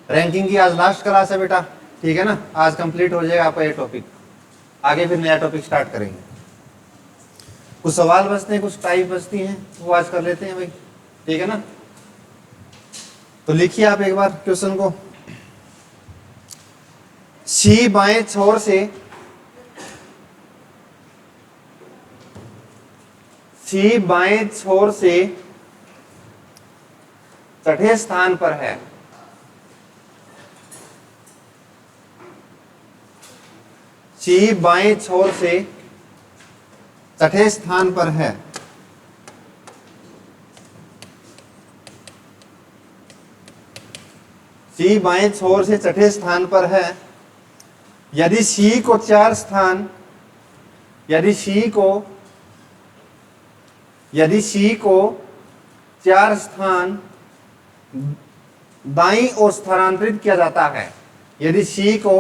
Ranking की आज last class है बेटा, ठीक है ना। आज कंप्लीट हो जाएगा आपका ये टॉपिक, आगे फिर नया टॉपिक स्टार्ट करेंगे। कुछ सवाल बचते हैं, कुछ टाइप बचती हैं, वो आज कर लेते हैं भाई, ठीक है ना। तो लिखिए आप एक बार क्वेश्चन को। सी बाएं छोर से छठे स्थान पर है। सी बाएं छोर से छठे स्थान पर है। सी बाएं छोर से छठे स्थान पर है। यदि सी को चार स्थान दाईं ओर स्थानांतरित किया जाता है। यदि सी को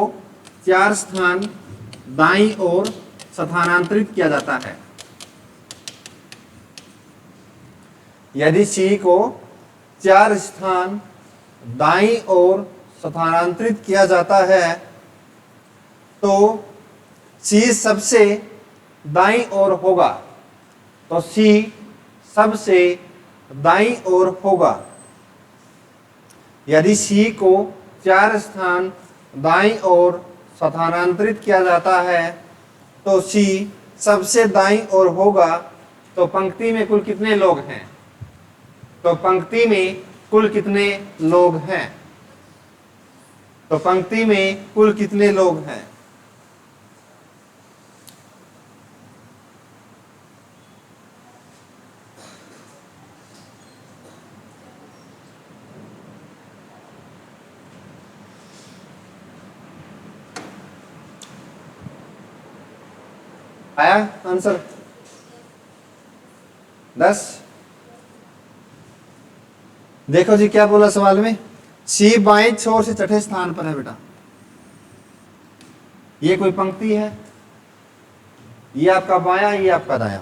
चार स्थान दाईं ओर स्थानांतरित किया जाता है। यदि सी को चार स्थान दाईं ओर स्थानांतरित किया जाता है तो सी सबसे दाईं ओर होगा। तो सी सबसे दाईं ओर होगा। यदि सी को चार स्थान दाईं ओर स्थानांतरित किया जाता है तो सी सबसे दाईं ओर होगा। तो पंक्ति में कुल कितने लोग हैं? तो पंक्ति में कुल कितने लोग हैं? तो पंक्ति में कुल कितने लोग हैं? आया आंसर? 10। देखो जी क्या बोला सवाल में, सी बाएं छोर से छठे स्थान पर है बेटा। ये कोई पंक्ति है, ये आपका बायां, ये आपका दायां,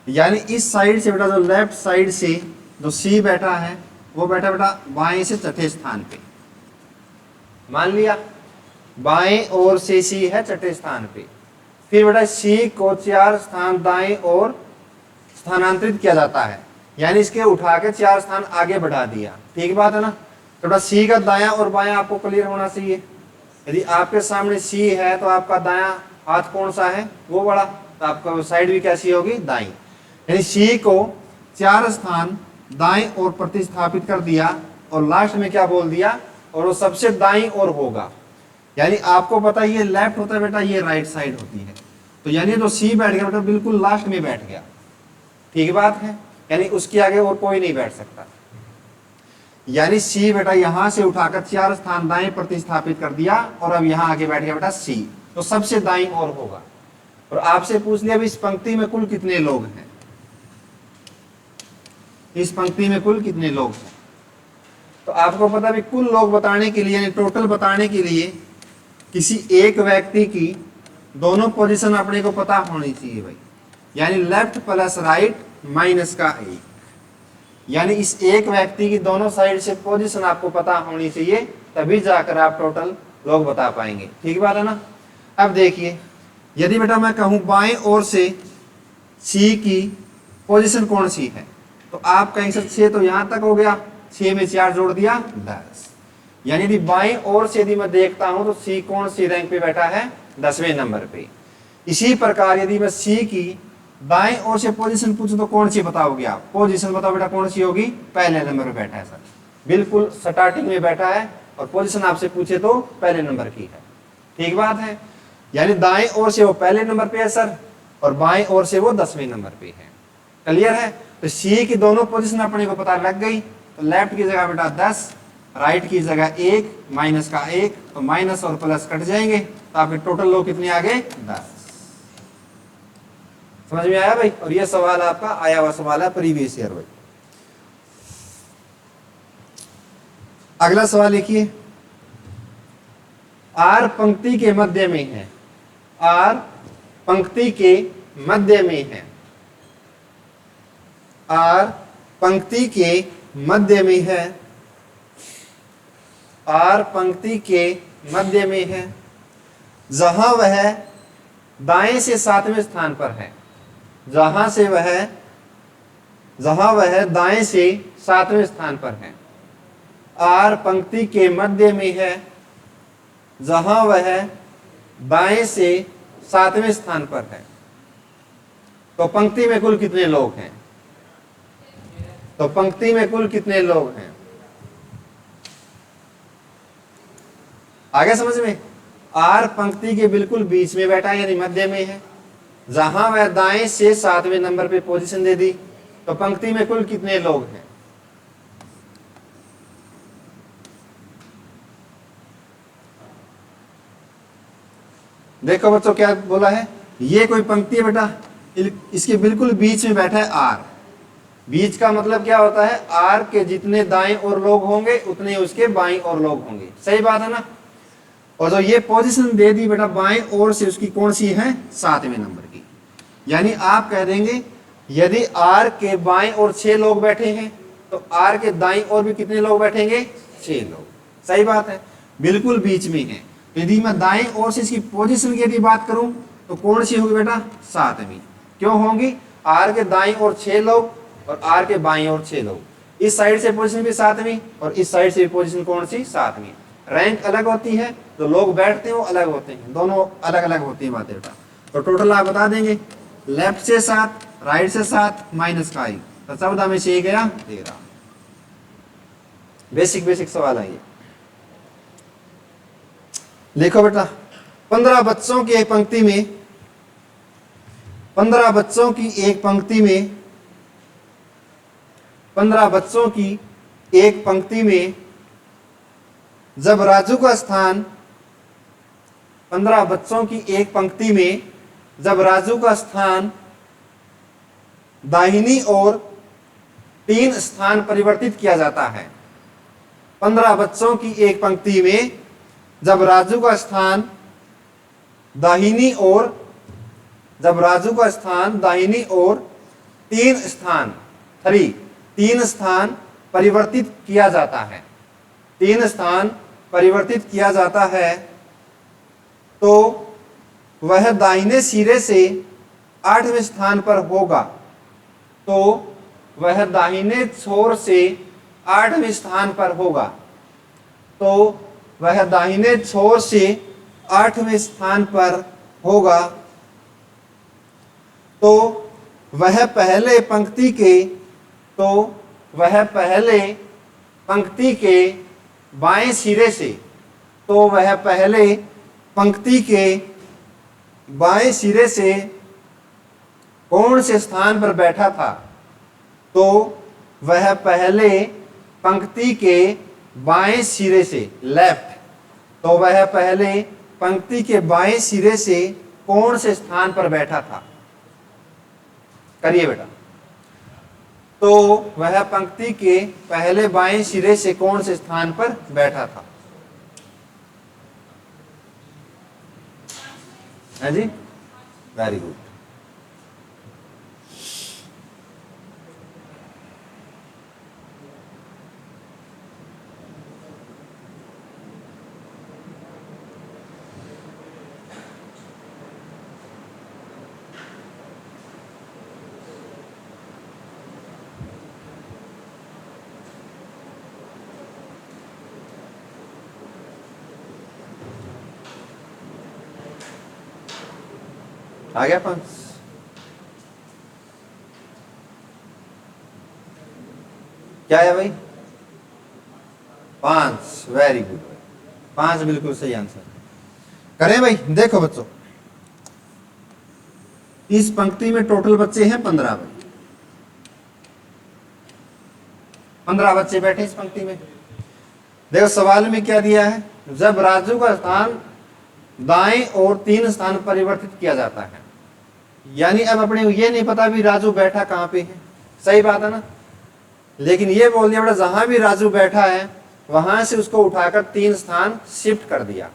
यानी इस साइड से बेटा जो लेफ्ट साइड से जो सी बैठा है वो बैठा बेटा बाएं से छठे स्थान पे। मान लिया बाएं ओर से सी है छठे स्थान पे। फिर बेटा सी को चार स्थान दाएं ओर स्थानांतरित किया जाता है, यानी इसके उठा के चार स्थान आगे बढ़ा दिया। ठीक बात है ना। तो बेटा सी का दायां और बायां आपको क्लियर होना चाहिए। यदि आपके सामने सी है तो आपका दायां हाथ कौन सा है? वो बड़ा, तो आपका साइड भी कैसी होगी? दाईं। यानी सी को चार स्थान दाएं ओर प्रतिस्थापित कर दिया और लास्ट में क्या बोल दिया? और वो सबसे दाईं ओर होगा। यानी आपको पता है ये लेफ्ट होता है बेटा, ये राइट साइड होती है। तो यानी जो सी बैठ गया बेटा बिल्कुल लास्ट में बैठ गया। ठीक बात है, यानी उसके आगे और कोई नहीं बैठ सकता। यानी सी बेटा यहां से उठाकर चार स्थान दाएं प्रतिस्थापित कर दिया और अब यहां आगे बैठ गया बेटा सी, तो सबसे दाईं ओर होगा। और आपसे पूछ लिया इस पंक्ति में कुल कितने लोग हैं? इस पंक्ति में कुल कितने लोग हैं? तो आपको पता भी कुल लोग बताने के लिए, यानी टोटल बताने के लिए किसी एक व्यक्ति की दोनों पोजीशन अपने को पता होनी चाहिए भाई। यानी लेफ्ट प्लस राइट माइनस का एक, यानी इस एक व्यक्ति की दोनों साइड से पोजीशन आपको पता होनी चाहिए, तभी जाकर आप टोटल लोग बता पाएंगे। ठीक बात है ना। अब देखिए यदि बेटा मैं कहूं बाएं ओर से सी की पोजीशन कौन सी है, तो आप कहेंगे सर 6 तो यहां तक हो गया, 6 में 4 जोड़ दिया 10। यानी यदि बाएं ओर से यदि मैं देखता हूं तो सी कौन सी रैंक पे बैठा है? 10वें नंबर पे। इसी प्रकार यदि मैं सी की दाएं ओर से पोजीशन पूछूं तो कौन सी बताओगे आप? पोजीशन बताओ बेटा कौन सी होगी? पहले नंबर पे बैठा है सर, बिल्कुल स्टार्टिंग में बैठा है और पोजीशन आपसे पूछे तो पहले नंबर की है। ठीक बात है। यानी दाएं ओर से वो पहले नंबर पे है सर और बाएं ओर से वो 10वें नंबर पे है। क्लियर है। तो सी की दोनों पोजीशन अपने को पता लग गई। तो लेफ्ट की जगह बेटा 10, राइट की जगह 1, माइनस का 1, तो माइनस और प्लस कट जाएंगे, तो आपके टोटल लोग कितने आ गए? 10। समझ में आया भाई। और ये सवाल आपका आया हुआ सवाल है प्रीवियस ईयर भाई। अगला सवाल लिखिए, आर पंक्ति के मध्य में है। आर पंक्ति के मध्य में है। आर पंक्ति के मध्य में है आर पंक्ति के मध्य में है जहां वह दाएं से 7वें स्थान पर है, जहां वह दाएं से 7वें स्थान पर है। आर पंक्ति के मध्य में है जहां वह दाएं से 7वें स्थान पर है। तो पंक्ति में कुल कितने लोग हैं? तो पंक्ति में कुल कितने लोग हैं? आगे समझ में? आर पंक्ति के बिल्कुल बीच में बैठा है, यानी मध्य में है, जहां वह दाएं से 7वें नंबर पे पोजीशन दे दी। तो पंक्ति में कुल कितने लोग हैं? देखो बच्चों क्या बोला है, ये कोई पंक्ति है बेटा, इसके बिल्कुल बीच में बैठा है आर। बीच का मतलब क्या होता है? आर के जितने दाएं और लोग होंगे उतने उसके बाएं और लोग होंगे। सही बात है ना? और जो ये पोजीशन दे दी बेटा बाएं ओर से, उसकी कौन सी है? 7वें नंबर की। यानी आप कह देंगे यदि आर के बाएं ओर 6 लोग बैठे हैं तो आर के दाएं ओर भी कितने लोग बैठेंगे? 6 लोग। सही बात है, बिल्कुल बीच में है। यदि मैं दाएं ओर से इसकी पोजीशन की यदि बात करूं तो कौन सी होगी बेटा? 7वीं। क्यों होंगी? आर के दाएं ओर 6 लोग और आर के बाएं ओर 6 लोग। इस साइड से पोजीशन भी 7वीं और इस साइड से भी पोजीशन कौन सी? 7वीं। रैंक अलग होती है, तो लोग बैठते हैं वो अलग होते हैं, दोनों अलग अलग होती है बातें बेटा। तो टोटल आप बता देंगे, लेफ्ट से 7, राइट से 7 माइनस का 1, तो 14 में से 1 गया 13। बेसिक सवाल है ये। देखो बेटा 15 बच्चों की एक पंक्ति में 15 बच्चों की एक पंक्ति में जब राजू का स्थान 15 बच्चों की एक पंक्ति में जब राजू का स्थान दाहिनी ओर 3 स्थान परिवर्तित किया जाता है। 15 बच्चों की एक पंक्ति में जब राजू का स्थान दाहिनी ओर 3 स्थान परिवर्तित किया जाता है, 3 स्थान परिवर्तित किया जाता है, तो वह दाहिने सिरे से 8वें स्थान पर होगा। तो वह दाहिने छोर से 8वें स्थान पर होगा। तो वह दाहिने छोर से 8वें स्थान पर होगा। तो वह पहले पंक्ति के बाएं सिरे से, तो वह पहले पंक्ति के बाएं सिरे से कौन से स्थान पर बैठा था? तो वह पहले पंक्ति के बाएं सिरे से, लेफ्ट, तो वह पहले पंक्ति के बाएं सिरे से कौन से स्थान पर बैठा था? करिए बेटा। तो वह पंक्ति के पहले बाएं सिरे से कौन से स्थान पर बैठा था? है जी, वेरी गुड। आ गया 5? क्या है भाई? 5, वेरी गुड। 5 बिल्कुल सही आंसर। करें भाई। देखो बच्चों, इस पंक्ति में टोटल बच्चे हैं 15 भाई। 15 बच्चे बैठे इस पंक्ति में। देखो सवाल में क्या दिया है, जब राजू का स्थान दाएं और 3 स्थान परिवर्तित किया जाता है। यानी अब अपने ये नहीं पता भी राजू बैठा कहां पे है। सही बात है ना? लेकिन ये बोल दिया बेटा जहां भी राजू बैठा है वहां से उसको उठाकर 3 स्थान शिफ्ट कर दिया।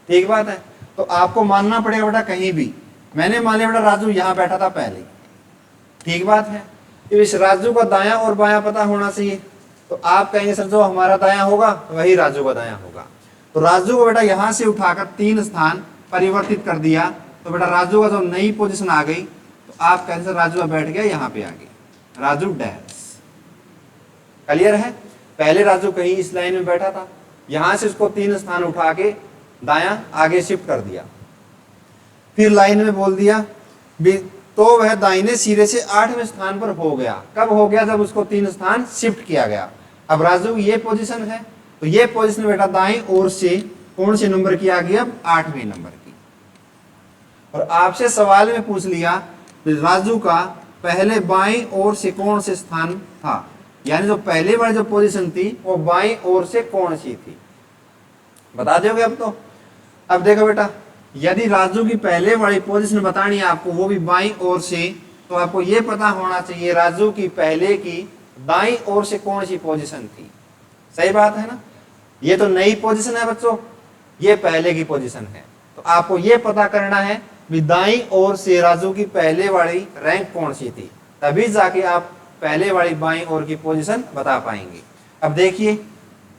ठीक बात है? तो आपको मानना पड़ेगा बेटा कहीं भी। मैंने मान लिया बेटा राजू यहां बैठा था पहले। ठीक बात है? तो इस राजू का दायां और बायां पता होना चाहिए। तो आप कहेंगे सर जो हमारा दायां होगा वही राजू का दायां होगा। तो राजू को बेटा यहां से उठाकर 3 स्थान परिवर्तित कर दिया, तो बेटा राजू का जो नई पोजीशन आ गई, तो आप कहेंगे सर राजू बैठ गया यहाँ पे आगे, राजू डैश। क्लियर है? पहले राजू कहीं इस लाइन में बैठा था, यहां से उसको 3 स्थान उठा के दायां आगे शिफ्ट कर दिया, फिर लाइन में बोल दिया तो वह दाहिने सिरे से 8वें स्थान पर हो गया। कब हो गया? जब उसको 3 स्थान शिफ्ट किया गया। अब राजू ये पोजीशन है, तो ये पोजीशन बेटा दाएं ओर से कौन से नंबर की आ गई? अब 8वें नंबर की। और आपसे सवाल में पूछ लिया राजू का पहले बाएं ओर से कौन से स्थान था, यानी जो पहले वाली जो पोजीशन थी वो बाएं ओर से कौन सी थी, बता दोगे अब तो। अब देखो बेटा, यदि राजू की पहले वाली पोजीशन बतानी है आपको, वो भी बाईं ओर से, तो आपको ये पता होना चाहिए राजू की पहले की दाईं ओर से कौन सी पोजीशन थी। सही बात है ना? ये तो नई पोजीशन है बच्चों, ये पहले की पोजीशन है, तो आपको ये पता करना है भी दाईं ओर से राजू की पहले वाली रैंक कौन सी थी, तभी जाके आप पहले वाली बाईं ओर की पोजीशन बता पाएंगे। अब देखिए,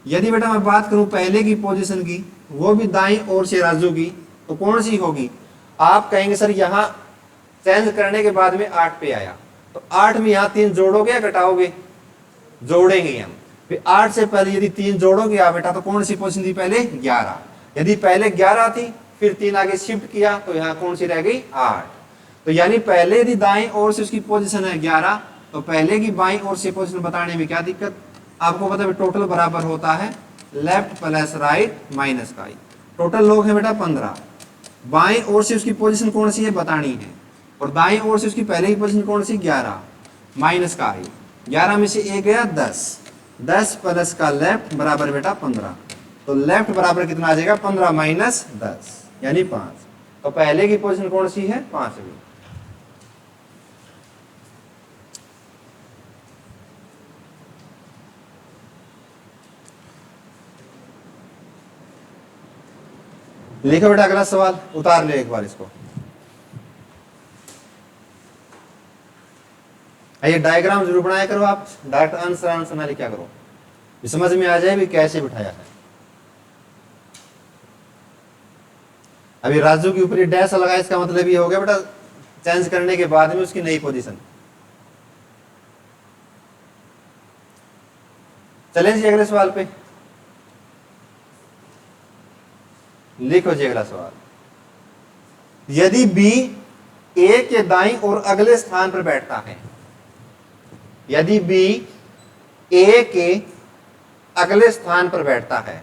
यदि बेटा मैं बात करूं पहले की पोजीशन की, वो भी दाईं ओर से राजू की, तो कौन सी होगी? आप कहेंगे सर यहाँ चेंज करने के बाद में 8 पे आया, तो 8 में यहाँ 3 जोड़ोगे या घटाओगे? जोड़ेंगे हम। फिर 8 से पहले यदि 3 जोड़ोगे आप बेटा, तो कौन सी पोजीशन थी पहले? 11। यदि पहले 11 थी, फिर 3 आगे शिफ्ट किया, तो यहाँ कौन सी रह गई? 8। तो यानी पहले यदि दाईं ओर से उसकी पोजीशन है 11, तो पहले की बाईं ओर से पोजीशन बताने में क्या दिक्कत? आपको पता है टोटल बराबर होता है लेफ्ट प्लस राइट माइनस का। टोटल लोग हैं बेटा 15, बाईं ओर से उसकी पोजीशन कौन सी है बतानी है, और दाईं ओर से उसकी पहले की पोजीशन कौन सी? 11 माइनस का आई। 11 में से 1 गया 10, 10 प्लस का लेफ्ट बराबर बेटा 15, तो लेफ्ट बराबर कितना आ जाएगा? 15 माइनस 10 यानी 5। तो पहले की पोजीशन कौन सी है? 5वीं। लिखो बेटा अगला सवाल, उतार ले एक बार इसको। ये डायग्राम जरूर बनाया करो आप, डायरेक्ट आंसर ना लिखा करो, समझ में आ जाए भी कैसे बिठाया है। अभी राजू के ऊपर ये डैश लगा, इसका मतलब ये हो गया बेटा चेंज करने के बाद में उसकी नई पोजीशन। चलें जी अगले सवाल पे, लिखो जी अगला सवाल। यदि बी ए के दाईं और अगले स्थान पर बैठता है, यदि बी ए के अगले स्थान पर बैठता है,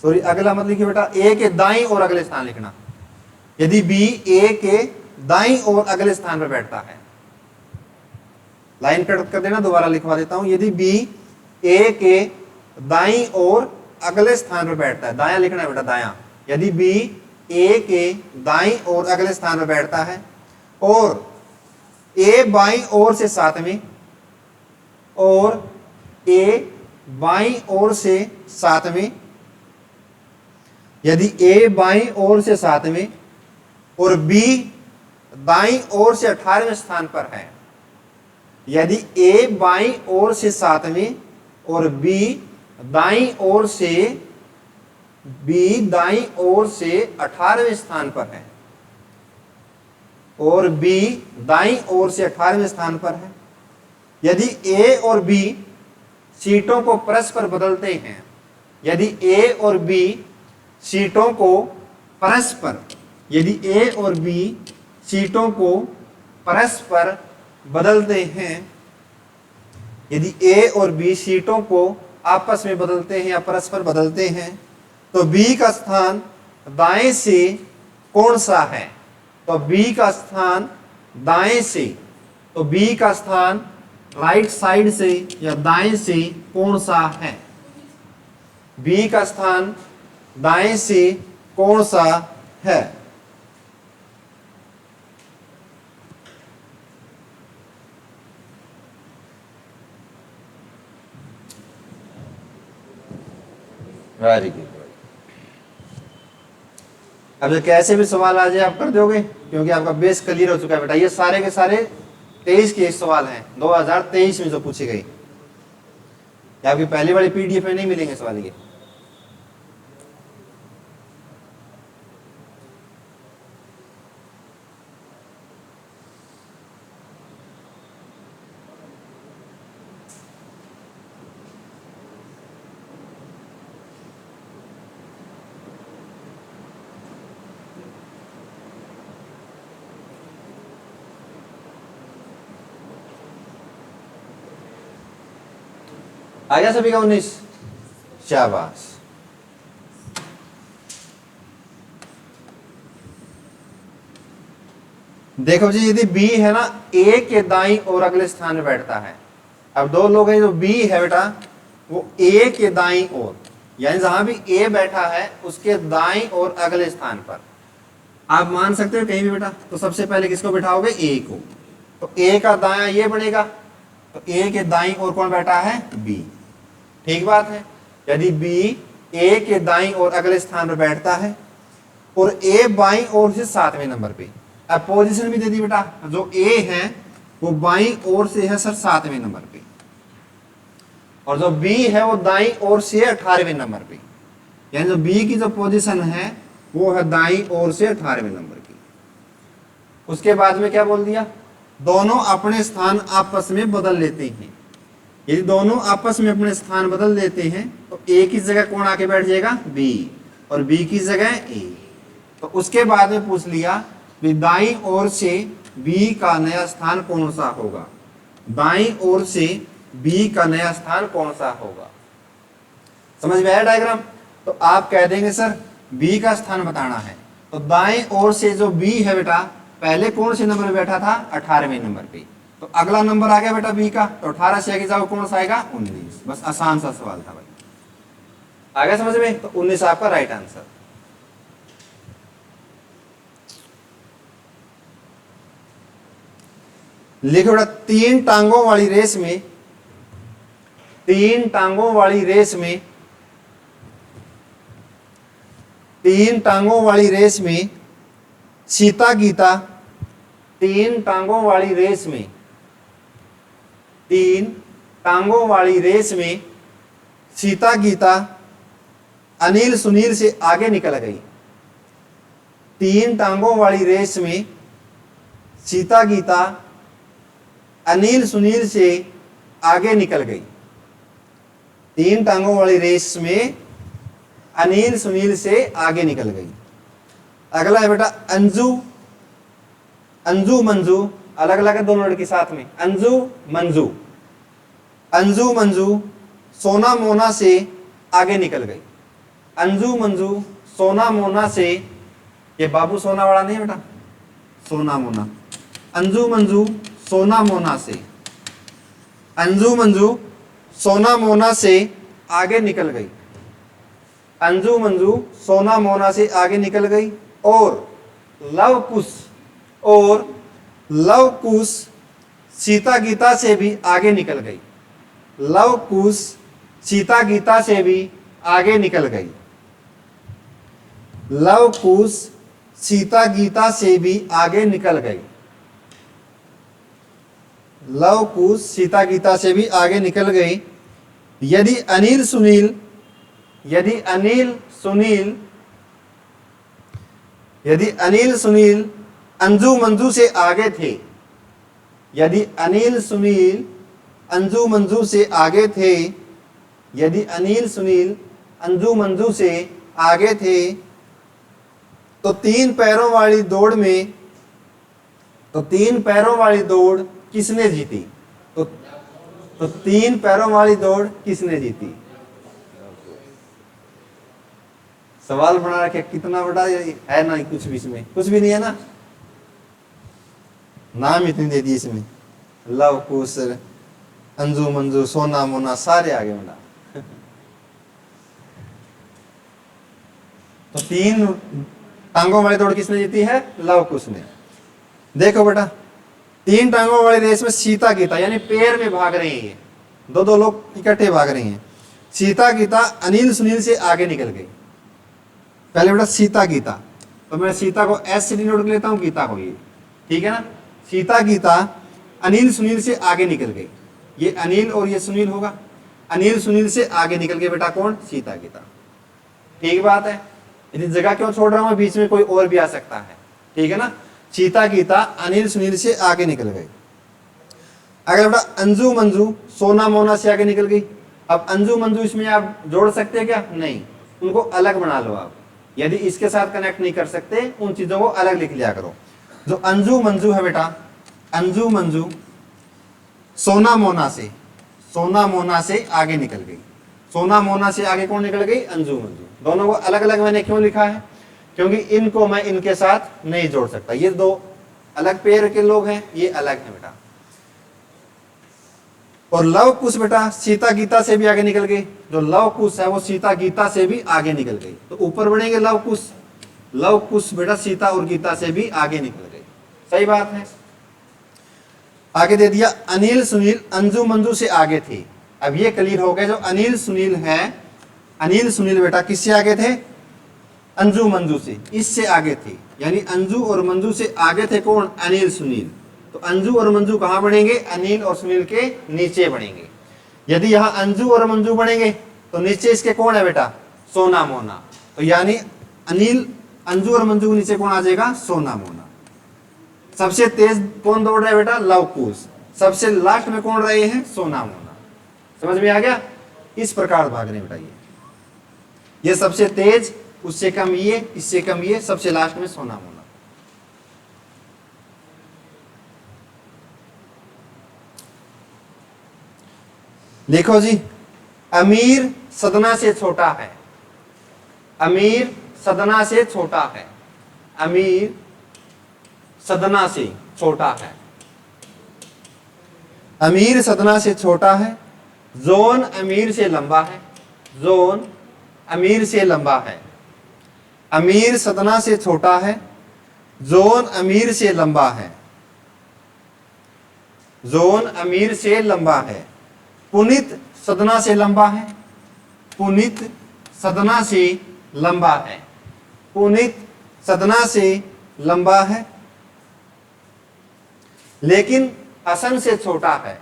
सॉरी अगला मतलब कि बेटा ए के दाईं और अगले स्थान लिखना, यदि बी ए के दाईं और अगले स्थान पर बैठता है, लाइन कट कर देना, दोबारा लिखवा देता हूं। यदि बी ए के दाईं और अगले स्थान पर बैठता है, दायां लिखना है बेटा दायां, यदि बी ए के दाईं और अगले स्थान पर बैठता है और ए बाईं ओर से 7वीं और ए बाईं ओर से 7वीं, यदि ए बाईं ओर से 7वीं और बी दाईं ओर से 18वें स्थान पर है, यदि ए बाईं ओर से 7वीं और बी दाईं ओर से 18वें स्थान पर है, और बी दाईं ओर से 18वें स्थान पर है, यदि ए और बी सीटों को परस्पर बदलते हैं, यदि ए और बी सीटों को परस्पर, यदि ए और बी सीटों को परस्पर बदलते हैं, यदि ए और बी सीटों को आपस में बदलते हैं या परस्पर बदलते हैं, तो बी का स्थान दाएं से कौन सा है? तो बी का स्थान दाएं से, तो बी का स्थान राइट साइड से या दाएं से कौन सा है? बी का स्थान दाएं से कौन सा है? Very good. अब कैसे भी सवाल आ जाए आप कर दोगे, क्योंकि आपका बेस क्लियर हो चुका है बेटा। ये सारे के सारे 23 के सवाल हैं 2023 में जो पूछे गए। ये आपकी पहली वाली पीडीएफ में नहीं मिलेंगे सवाल ये। आ गया सभी का 19? शाबाश। देखो जी, यदि बी है ना ए के दाईं और अगले स्थान में बैठता है। अब दो लोग हैं, जो बी है बेटा वो ए के दाईं ओर, यानी जहां भी ए बैठा है उसके दाईं और अगले स्थान पर आप मान सकते हो कहीं भी बेटा। तो सबसे पहले किसको बिठाओगे? ए को। तो ए का दायां ये बनेगा, तो ए के दाईं ओर कौन बैठा है? बी। ठीक बात है। यदि बी ए के दाईं और अगले स्थान पर बैठता है और ए बाईं ओर से 7वें नंबर पे, अब पोजीशन भी दे दी बेटा, जो ए है वो बाईं ओर से है सर 7वें नंबर पे, और जो बी है वो दाईं ओर से 18वें नंबर पे। यानी जो बी की जो पोजीशन है वो है दाईं ओर से 18वें नंबर की। उसके बाद में क्या बोल दिया? दोनों अपने स्थान आपस में बदल लेते हैं। यदि दोनों आपस में अपने स्थान बदल देते हैं तो ए की जगह कौन आके बैठ जाएगा? बी, और बी की जगह ए। तो उसके बाद में पूछ लिया कि दाईं ओर से बी का नया स्थान कौन सा होगा? दाईं ओर से बी का नया स्थान कौन सा होगा? समझ में आया डायग्राम? तो आप कह देंगे सर बी का स्थान बताना है, तो दाईं ओर से जो बी है बेटा पहले कौन से नंबर पे बैठा था? 18वें नंबर पे। तो अगला नंबर आ गया बेटा बी का, तो 18 से आगे जाओ कौन सा आएगा? 19। बस आसान सा सवाल था भाई, आ गया समझ में? तो 19 आपका राइट आंसर। लिखो बेटा, तीन टांगों वाली रेस में, तीन टांगों वाली रेस में, तीन टांगों वाली रेस में सीता गीता, तीन टांगों वाली रेस में, तीन टांगों वाली रेस में सीता गीता अनिल सुनील से आगे निकल गई। तीन टांगों वाली रेस में सीता गीता अनिल सुनील से आगे निकल गई। तीन टांगों वाली रेस में अनिल सुनील से आगे निकल गई। अगला है बेटा अंजू, अंजू मंजू, अलग अलग है दोनों लड़की साथ में, अंजू मंजू, अंजू मंजू सोना मोना से आगे निकल गई। अंजू मंजू सोना मोना से, ये बाबू सोना वाला नहीं बेटा, सोना मोना। अंजू मंजू सोना मोना से, अंजू मंजू सोना मोना से आगे निकल गई। अंजू मंजू सोना मोना से आगे निकल गई। और लव कुश, और लव कुश सीता गीता से भी आगे निकल गई। लव कुश सीता गीता से भी आगे निकल गई। लव कुश सीता गीता से भी आगे निकल गई। लव कुश सीता गीता से भी आगे निकल गई। यदि अनिल सुनील, यदि अनिल सुनील, यदि अनिल सुनील अंजू मंजू से आगे थे, यदि अनिल सुनील अंजू मंजू से आगे थे, यदि अनिल सुनील अंजू मंजू से आगे थे, तो तीन पैरों वाली दौड़ में, तो तीन पैरों वाली दौड़ किसने जीती? तो तीन पैरों वाली दौड़ किसने जीती? सवाल बना रखे, कितना बड़ा है ना, कुछ भी इसमें कुछ भी नहीं है ना, नाम इतनी दे दिए इसमें, लव कुश अंजू मंजू सोना मोना सारे आगे बना। तो तीन टांगों वाली दौड़ किसने जीती है? लव कुश ने। देखो बेटा, तीन टांगों वाली रेस में सीता गीता यानी पेड़ में भाग रही है, दो दो लोग इकट्ठे भाग रही हैं। सीता गीता अनिल सुनील से आगे निकल गई। पहले बेटा सीता गीता, तो मैं सीता को एस से डिनोट कर लेता हूं, गीता को ये, ठीक है ना। सीता गीता अनिल सुनील से आगे निकल गई। ये अनिल और ये सुनील होगा। अनिल सुनील से आगे निकल गए बेटा कौन, सीता गीता। ठीक बात है, इतनी जगह क्यों छोड़ रहा हूं, बीच में कोई और भी आ सकता है, ठीक है ना। सीता गीता अनिल सुनील से आगे निकल गए। अगर बेटा अंजू मंजू सोना मोना से आगे निकल गई। अब अंजू मंजू इसमें आप जोड़ सकते हैं क्या, नहीं, उनको अलग बना लो आप। यदि इसके साथ कनेक्ट नहीं कर सकते उन चीजों को अलग लिख लिया करो। जो अंजू मंजू है बेटा, अंजू मंजू सोना मोना से आगे निकल गई। सोना मोना से आगे कौन निकल गई, अंजू मंजू। दोनों को अलग अलग मैंने क्यों लिखा है, क्योंकि इनको मैं इनके साथ नहीं जोड़ सकता। ये दो अलग पेयर के लोग हैं, ये अलग है बेटा। और लव कुश बेटा सीता गीता से भी आगे निकल गई। जो लव कुश है वो सीता गीता से भी आगे निकल गई, तो ऊपर बढ़ेंगे लव कुश बेटा सीता और गीता से भी आगे निकल गई। सही बात है। आगे दे दिया अनिल सुनील अंजू मंजू से आगे थे। अब ये क्लियर हो गया, जो अनिल सुनील है, अनिल सुनील बेटा किससे आगे थे, अंजू मंजू से, इससे आगे थे। यानी अंजू और मंजू से आगे थे कौन, अनिल सुनील। तो अंजू और मंजू कहां बढ़ेंगे, अनिल और सुनील के नीचे बढ़ेंगे। यदि यहां अंजू और मंजू बढ़ेंगे तो नीचे इसके कौन है बेटा, सोना मोना। तो यानी अनिल अंजू और मंजू के नीचे कौन आ जाएगा, सोना मोना। सबसे तेज कौन दौड़ रहा है बेटा, लव कुश। सबसे लास्ट में कौन रहे हैं, सोना मोना। समझ में आ गया। इस प्रकार भाग रहे बेटा, ये सबसे तेज, उससे कम ये, इससे कम ये, सबसे लास्ट में सोना मोना। देखो जी, अमीर सदना से छोटा है, अमीर सदना से छोटा है, अमीर सदना से छोटा है, अमीर सदना से छोटा है। जोन अमीर से लंबा है, जोन अमीर से लंबा है। अमीर सदना से छोटा है, जोन अमीर से लंबा है, जोन अमीर से लंबा है। पुनीत सदना से लंबा है, पुनीत सदना से लंबा है, पुनीत सदना से लंबा है। लेकिन हसन से छोटा है,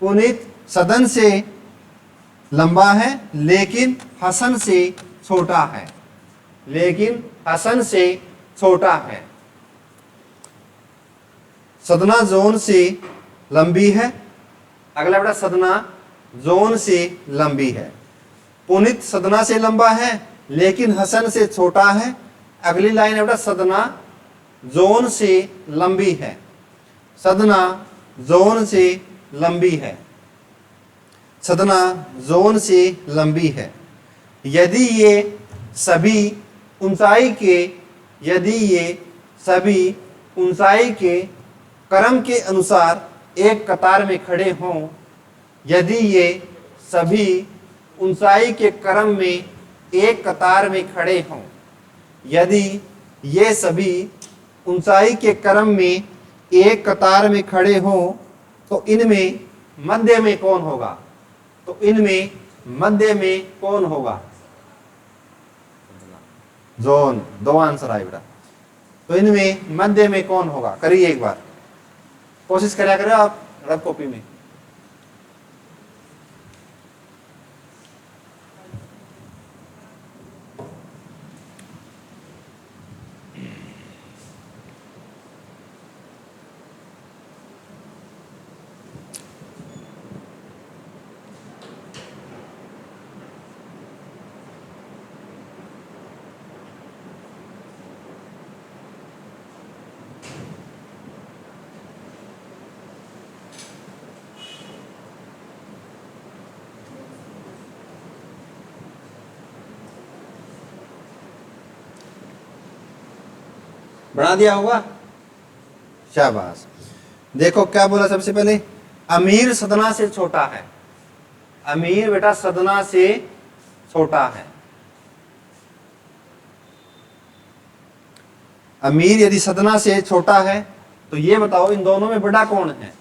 पुनीत सदन से लंबा है लेकिन हसन से छोटा है, लेकिन हसन से छोटा है। सदना जोन से लंबी है। अगला बेटा सदना जोन से लंबी है। पुनीत सदना से लंबा है लेकिन हसन से छोटा है। अगली लाइन है बेटा सदना जोन से लंबी है, सदना जोन से लंबी है, सदना जोन से लंबी है। यदि ये सभी ऊंचाई के, यदि ये सभी ऊंचाई के क्रम के अनुसार एक कतार में खड़े हों, यदि ये सभी ऊंचाई के क्रम में एक कतार में खड़े हों, यदि ये सभी ऊंचाई के क्रम में एक कतार में खड़े हों, तो इनमें मध्य में कौन होगा, तो इनमें मध्य में कौन होगा, जोन। दो आंसर आए बेटा। तो इनमें मध्य में कौन होगा, करिए एक बार, कोशिश करा करो आप रफ कॉपी में। बना दिया होगा, शाबाश। देखो क्या बोला सबसे पहले, अमीर सदना से छोटा है। अमीर बेटा सदना से छोटा है। अमीर यदि सदना से छोटा है तो ये बताओ इन दोनों में बड़ा कौन है।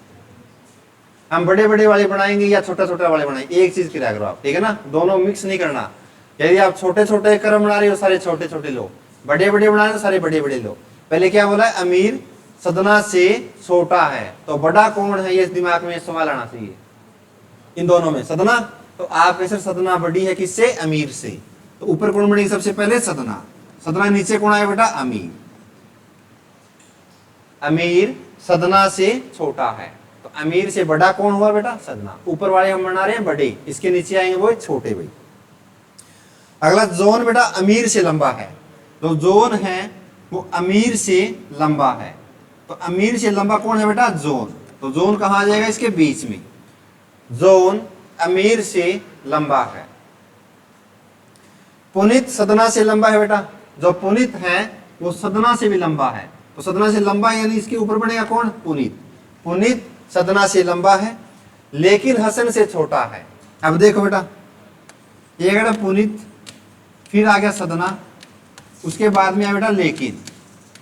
हम बड़े बड़े वाले बनाएंगे या छोटा छोटा वाले बनाएंगे, एक चीज किया करो आप, ठीक है ना, दोनों मिक्स नहीं करना। यदि आप छोटे छोटे क्रम बना रहे हो सारे छोटे छोटे लो, बड़े बड़े बना रहे हो सारे बड़े बड़े लो। पहले क्या बोला है, अमीर सदना से छोटा है, तो बड़ा कौन है ये दिमाग में सवाल आना चाहिए। इन दोनों में सदना तो आप कहें सर सदना बड़ी है किससे? अमीर से। तो ऊपर कौन बनेगी सबसे पहले? सदना। सदना नीचे कौन आया बेटा? अमीर। अमीर सदना से छोटा है, तो अमीर से बड़ा कौन हुआ बेटा? सदना। ऊपर वाले हम बना रहे हैं बड़े, इसके नीचे आएंगे वो छोटे भाई। अगला जोन बेटा अमीर से लंबा है, तो जोन है वो अमीर से लंबा है, तो अमीर से लंबा कौन है बेटा? जोन। तो जोन कहाँ आ जाएगा? इसके बीच में। जोन अमीर से लंबा है। पुनित सदना से लंबा है बेटा, जो पुनित है वो सदना से भी लंबा है, तो सदना से लंबा यानी इसके ऊपर बनेगा कौन? पुनित। पुनित सदना से लंबा है लेकिन हसन से छोटा है। अब देखो बेटा, ये बेटा पुनित, फिर आ गया सदना, उसके बाद में आया बेटा लेकिन,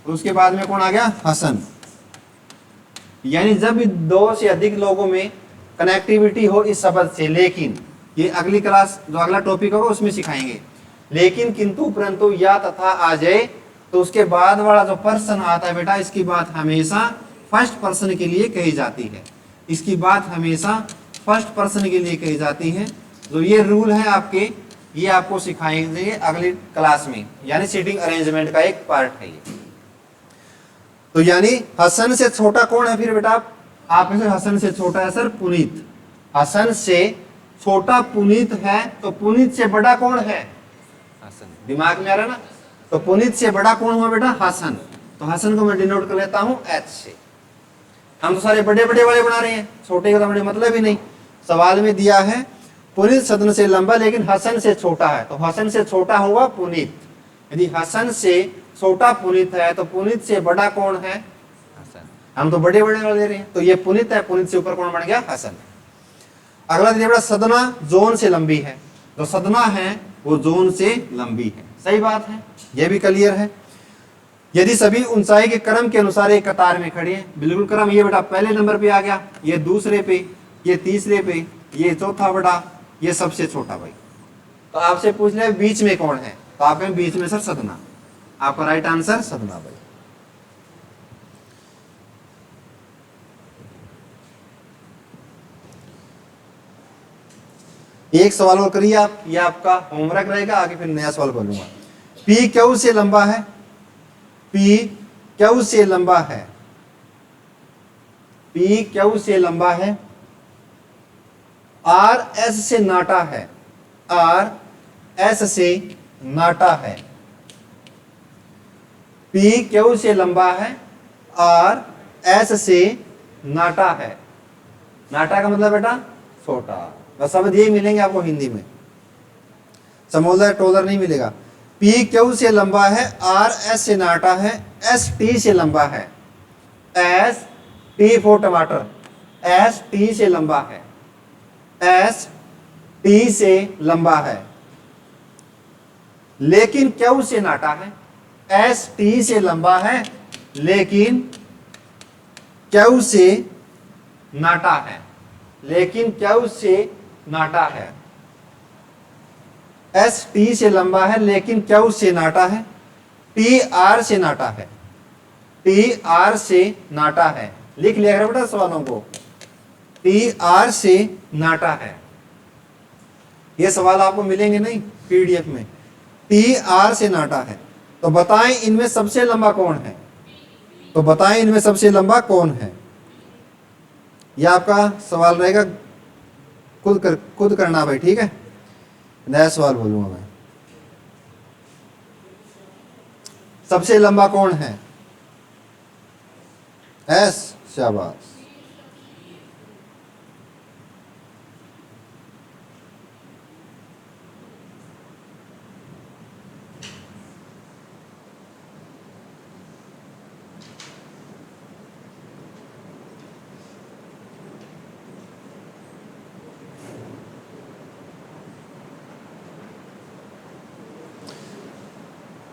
उसके बाद में कौन आ गया? हसन। यानी जब दो से अधिक लोगों में कनेक्टिविटी हो इस शब्द से, लेकिन, ये अगली क्लास जो अगला टॉपिक होगा उसमें सिखाएंगे। लेकिन, किंतु, परंतु, या, तथा आ जाए तो उसके बाद वाला जो पर्सन आता है बेटा, इसकी बात हमेशा फर्स्ट पर्सन के लिए कही जाती है। इसकी बात हमेशा फर्स्ट पर्सन के लिए कही जाती है। जो ये रूल है आपके, ये आपको सिखाएंगे अगली क्लास में, यानी सीटिंग अरेंजमेंट का एक पार्ट है ये। तो यानी हसन से छोटा कौन है फिर बेटा? आप इसे हसन से छोटा है सर पुनीत। हसन से छोटा पुनीत है, तो पुनीत से बड़ा कौन है? हसन। दिमाग में आ रहा है ना? तो पुनीत से बड़ा कौन हुआ बेटा? हसन। तो हसन को मैं डिनोट कर लेता हूं एच से। हम तो सारे बड़े बड़े वाले बना रहे हैं, छोटे का तो बड़े मतलब ही नहीं। सवाल में दिया है पुनीत सदन से लंबा लेकिन हसन से छोटा है, तो हसन से छोटा हुआ पुनीत। यदि हसन से छोटा पुनीत है तो पुनीत से बड़ा कौन है? हसन। हम तो बड़े बड़े वाले ले रहे हैं, तो ये पुनीत है, पुनीत से ऊपर कौन बन गया? हसन। अगला देखिए बेटा, सदना जोन से लंबी है, तो सदना है वो जोन से लंबी है। सही बात है, ये भी क्लियर है। यदि सभी ऊंचाई के क्रम के अनुसार एक कतार में खड़े हैं, बिल्कुल क्रम, ये बेटा पहले नंबर पे आ गया, ये दूसरे पे, ये तीसरे पे, ये चौथा बेटा, ये सबसे छोटा भाई। तो आपसे पूछ ले बीच में कौन है, तो आप कहें बीच में सर सदना। आपका राइट आंसर सदना भाई। एक सवाल और करिए आप, ये आपका होमवर्क रहेगा, आगे फिर नया सवाल बोलूंगा। पी क्यू से लंबा है, पी क्यू से लंबा है, पी क्यू से लंबा है, आर एस से नाटा है, आर एस से नाटा है। पी क्यू से लंबा है, आर एस से नाटा है। नाटा का मतलब बेटा छोटा, बस शब्द यही मिलेंगे आपको हिंदी में, समोलर टोलर नहीं मिलेगा। पी क्यू से लंबा है, आर एस से नाटा है, एस टी से लंबा है, एस टी फॉर टमाटर, एस टी से लंबा है, एस टी से लंबा है, लेकिन क्यू से नाटा है। एस टी से लंबा है लेकिन क्यू से नाटा है, लेकिन क्यू से नाटा है। एस टी से लंबा है लेकिन क्यू से नाटा है, टी आर से नाटा है, टी आर से नाटा है। लिख लिया करो बेटा सवालों को, टी आर से नाटा है। ये सवाल आपको मिलेंगे नहीं पीडीएफ में। टी आर से नाटा है, तो बताएं इनमें सबसे लंबा कौन है, तो बताएं इनमें सबसे लंबा कौन है। यह आपका सवाल रहेगा, खुद करना भाई, ठीक है। नया सवाल बोलूंगा मैं, सबसे लंबा कौन है? एस, शाबाश।